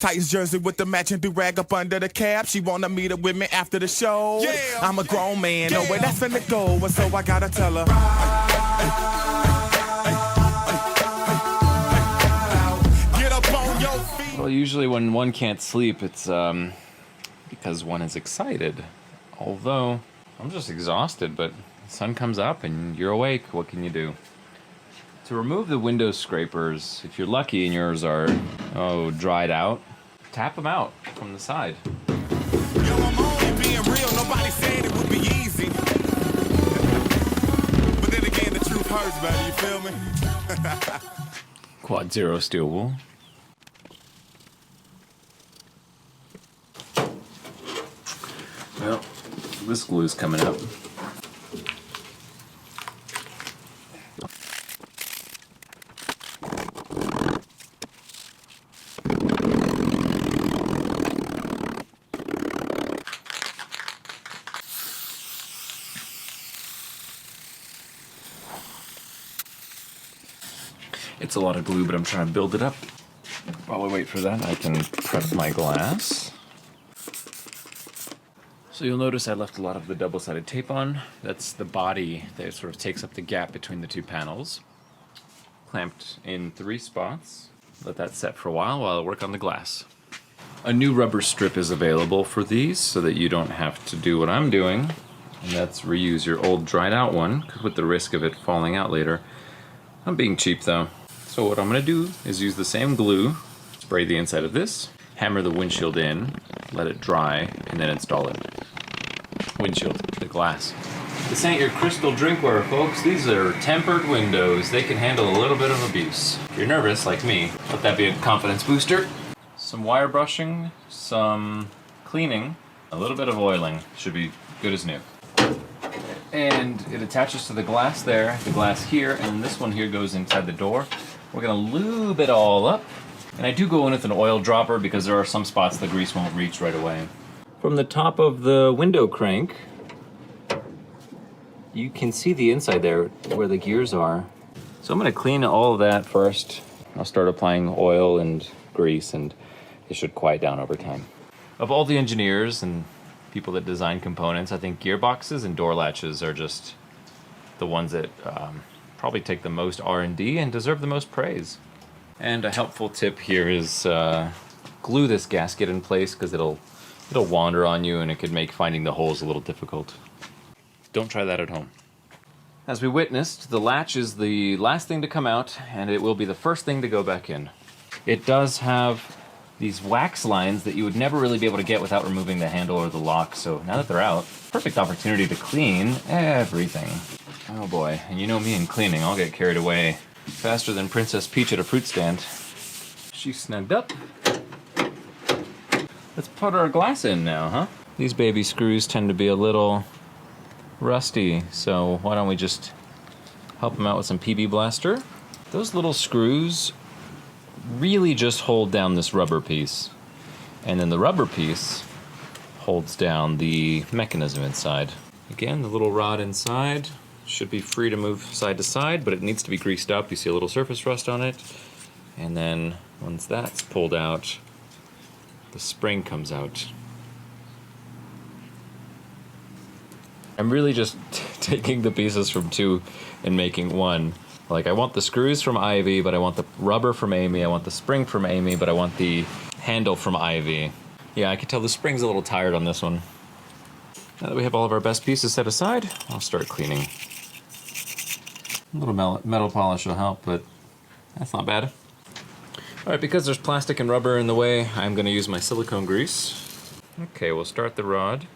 Titans jersey with the matching do-rag up under the cap. She wanna meet up with me after the show. Yeah. I'm a grown man, no way that's finna go. And so I gotta tell her. Get up on your feet. Well, usually when one can't sleep, it's because one is excited. Although, I'm just exhausted, but the sun comes up and you're awake. What can you do? To remove the window scrapers, if you're lucky and yours are, dried out, tap them out from the side. Yo, I'm only being real. Nobody said it would be easy. But then again, the truth hurts, baby. You feel me? Quad Zero steel wool. Well, this glue's coming up. It's a lot of glue, but I'm trying to build it up. While I wait for that, I can prep my glass. So you'll notice I left a lot of the double-sided tape on. That's the body that sort of takes up the gap between the two panels. Clamped in 3 spots. Let that set for a while I work on the glass. A new rubber strip is available for these so that you don't have to do what I'm doing, and that's reuse your old dried out one with the risk of it falling out later. I'm being cheap though. So what I'm going to do is use the same glue, spray the inside of this, hammer the windshield in, let it dry, and then install it. Windshield, the glass. This ain't your crystal drinkware, folks. These are tempered windows. They can handle a little bit of abuse. If you're nervous, like me, let that be a confidence booster. Some wire brushing, some cleaning, a little bit of oiling. Should be good as new. And it attaches to the glass there, the glass here, and this one here goes inside the door. We're gonna lube it all up. And I do go in with an oil dropper because there are some spots the grease won't reach right away. From the top of the window crank, you can see the inside there where the gears are. So I'm gonna clean all of that first. I'll start applying oil and grease and it should quiet down over time. Of all the engineers and people that design components, I think gearboxes and door latches are just the ones that probably take the most R&D and deserve the most praise. And a helpful tip here is glue this gasket in place because it'll wander on you and it could make finding the holes a little difficult. Don't try that at home. As we witnessed, the latch is the last thing to come out and it will be the first thing to go back in. It does have these wax lines that you would never really be able to get without removing the handle or the lock, so now that they're out, perfect opportunity to clean everything. Oh boy, and you know me and cleaning, I'll get carried away faster than Princess Peach at a fruit stand. She's snugged up. Let's put our glass in now, huh? These baby screws tend to be a little rusty, so why don't we just help them out with some PB Blaster? Those little screws really just hold down this rubber piece, and then the rubber piece holds down the mechanism inside. Again, the little rod inside should be free to move side to side, but it needs to be greased up. You see a little surface rust on it, and then once that's pulled out, the spring comes out. I'm really just taking the pieces from 2 and making 1. Like, I want the screws from Ivy, but I want the rubber from Amy. I want the spring from Amy, but I want the handle from Ivy. Yeah, I can tell the spring's a little tired on this one. Now that we have all of our best pieces set aside, I'll start cleaning. A little metal polish will help, but that's not bad. All right, because there's plastic and rubber in the way, I'm gonna use my silicone grease. Okay, we'll start the rod.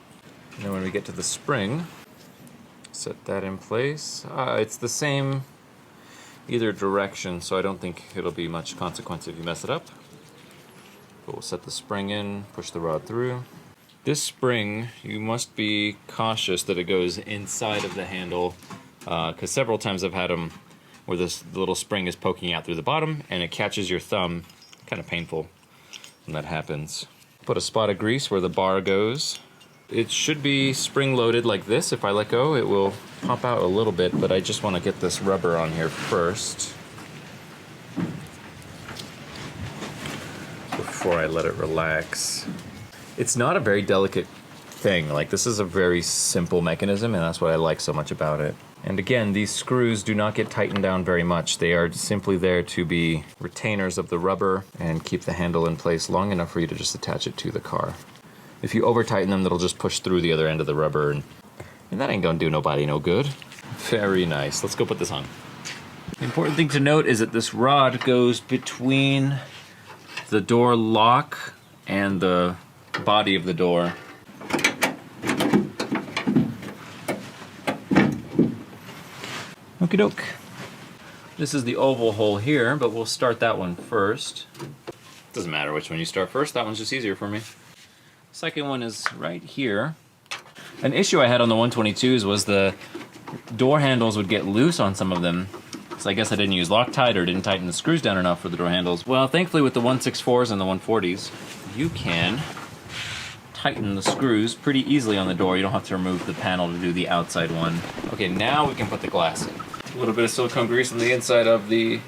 And then when we get to the spring, set that in place. It's the same either direction, so I don't think it'll be much consequence if you mess it up. But we'll set the spring in, push the rod through. This spring, you must be cautious that it goes inside of the handle, because several times I've had them where this little spring is poking out through the bottom and it catches your thumb. Kind of painful when that happens. Put a spot of grease where the bar goes. It should be spring loaded like this. If I let go, it will pop out a little bit, but I just want to get this rubber on here first. before I let it relax. It's not a very delicate thing. Like, this is a very simple mechanism, and that's what I like so much about it. And again, these screws do not get tightened down very much. They are simply there to be retainers of the rubber and keep the handle in place long enough for you to just attach it to the car. If you over tighten them, it'll just push through the other end of the rubber, and that ain't gonna do nobody no good. Very nice. Let's go put this on. The important thing to note is that this rod goes between the door lock and the body of the door. Okie doke. This is the oval hole here, but we'll start that one first. Doesn't matter which one you start first, that one's just easier for me. Second one is right here. An issue I had on the 122s was the door handles would get loose on some of them. So I guess I didn't use Loctite or didn't tighten the screws down enough for the door handles. Well, thankfully with the 164s and the 140s, you can tighten the screws pretty easily on the door. You don't have to remove the panel to do the outside one. Okay, now we can put the glass in. A little bit of silicone grease on the inside of the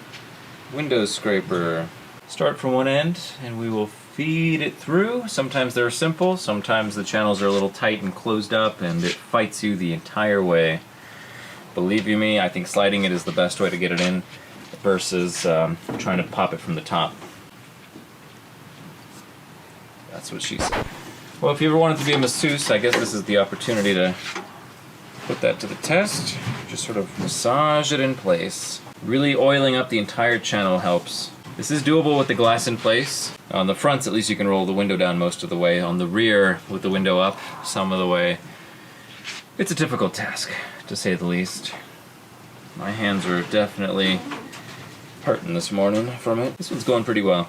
window scraper. Start from one end and we will feed it through. Sometimes they're simple, sometimes the channels are a little tight and closed up and it fights you the entire way. Believe you me, I think sliding it is the best way to get it in versus trying to pop it from the top. That's what she said. Well, if you ever wanted to be a masseuse, I guess this is the opportunity to put that to the test. Just sort of massage it in place. Really oiling up the entire channel helps. This is doable with the glass in place. On the fronts, at least you can roll the window down most of the way. On the rear, with the window up some of the way, it's a difficult task, to say the least. My hands are definitely hurting this morning from it. This one's going pretty well.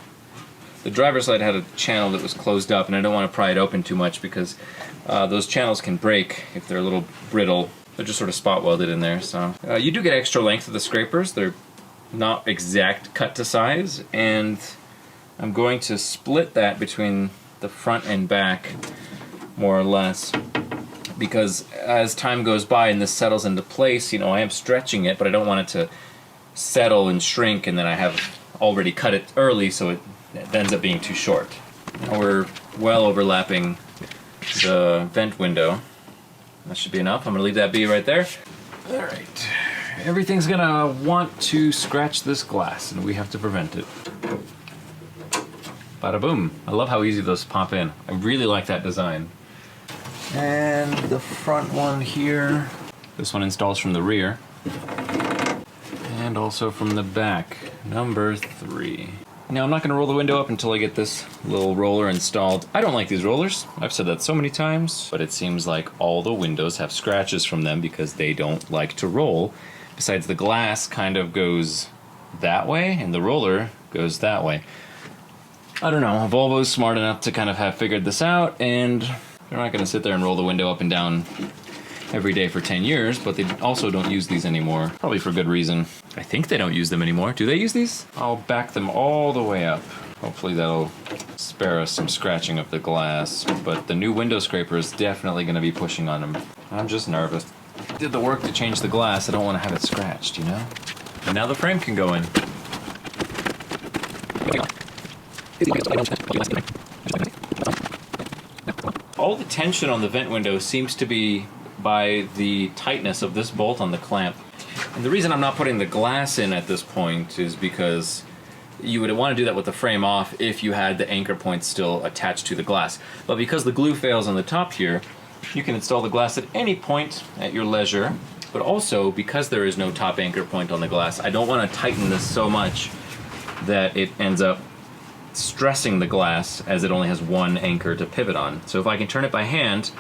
The driver's side had a channel that was closed up, and I don't want to pry it open too much because those channels can break if they're a little brittle. They're just sort of spot welded in there. So you do get extra length of the scrapers. They're not exact cut to size, and I'm going to split that between the front and back more or less, because as time goes by and this settles into place, you know, I am stretching it, but I don't want it to settle and shrink and then I have already cut it early, so it ends up being too short. Now we're well overlapping the vent window. That should be enough. I'm gonna leave that be right there. All right. Everything's gonna want to scratch this glass, and we have to prevent it. Bada boom. I love how easy those pop in. I really like that design. And the front one here. This one installs from the rear. And also from the back. Number 3. Now I'm not gonna roll the window up until I get this little roller installed. I don't like these rollers. I've said that so many times, but it seems like all the windows have scratches from them because they don't like to roll. Besides, the glass kind of goes that way and the roller goes that way. I don't know, Volvo's smart enough to kind of have figured this out, and they're not gonna sit there and roll the window up and down every day for 10 years, but they also don't use these anymore. Probably for good reason. I think they don't use them anymore. Do they use these? I'll back them all the way up. Hopefully that'll spare us some scratching of the glass, but the new window scraper is definitely gonna be pushing on them. I'm just nervous. I did the work to change the glass, I don't want to have it scratched, you know? And now the frame can go in. All the tension on the vent window seems to be by the tightness of this bolt on the clamp. And the reason I'm not putting the glass in at this point is because you would want to do that with the frame off if you had the anchor points still attached to the glass. But because the glue fails on the top here, you can install the glass at any point at your leisure. But also, because there is no top anchor point on the glass, I don't want to tighten this so much that it ends up stressing the glass as it only has one anchor to pivot on. So if I can turn it by hand,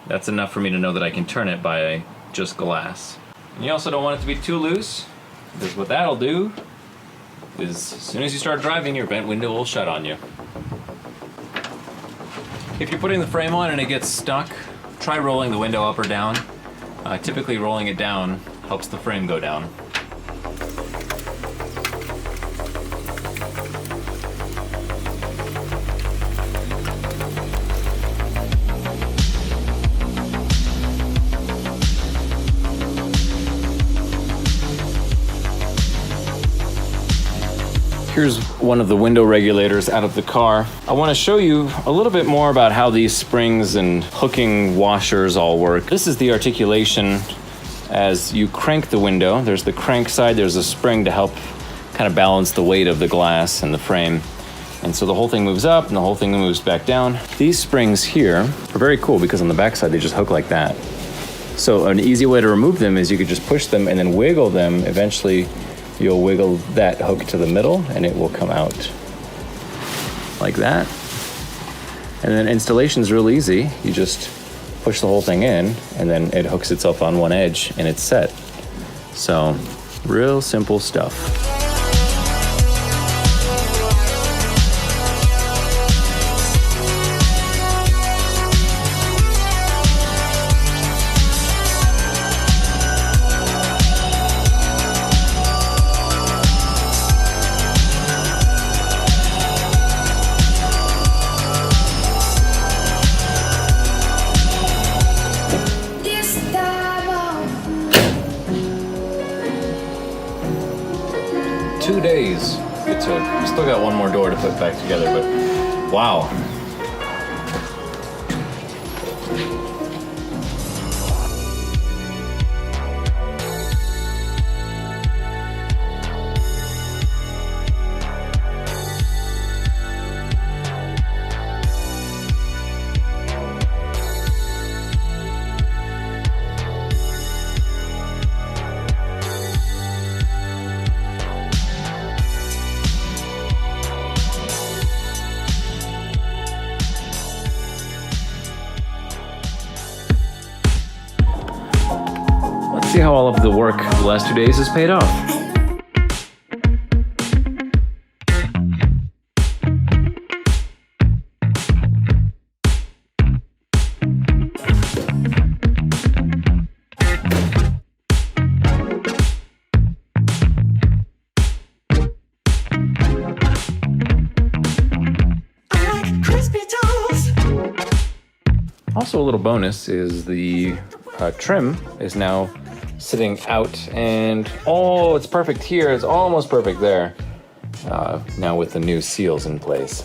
that's enough for me to know that I can turn it by just glass. And you also don't want it to be too loose, because what that'll do is as soon as you start driving, your vent window will shut on you. If you're putting the frame on and it gets stuck, try rolling the window up or down. Typically rolling it down helps the frame go down. Here's one of the window regulators out of the car. I want to show you a little bit more about how these springs and hooking washers all work. This is the articulation as you crank the window. There's the crank side, there's a spring to help kind of balance the weight of the glass and the frame. And so the whole thing moves up and the whole thing moves back down. These springs here are very cool because on the back side they just hook like that. So an easy way to remove them is you could just push them and then wiggle them. Eventually you'll wiggle that hook to the middle and it will come out like that. And then installation is real easy. You just push the whole thing in and then it hooks itself on one edge and it's set. So real simple stuff. It took. We still got one more door to put back together, but wow. See how all of the work the last 2 days has paid off. Also, a little bonus is the trim is now sitting out, and oh, it's perfect here. It's almost perfect there. Now with the new seals in place.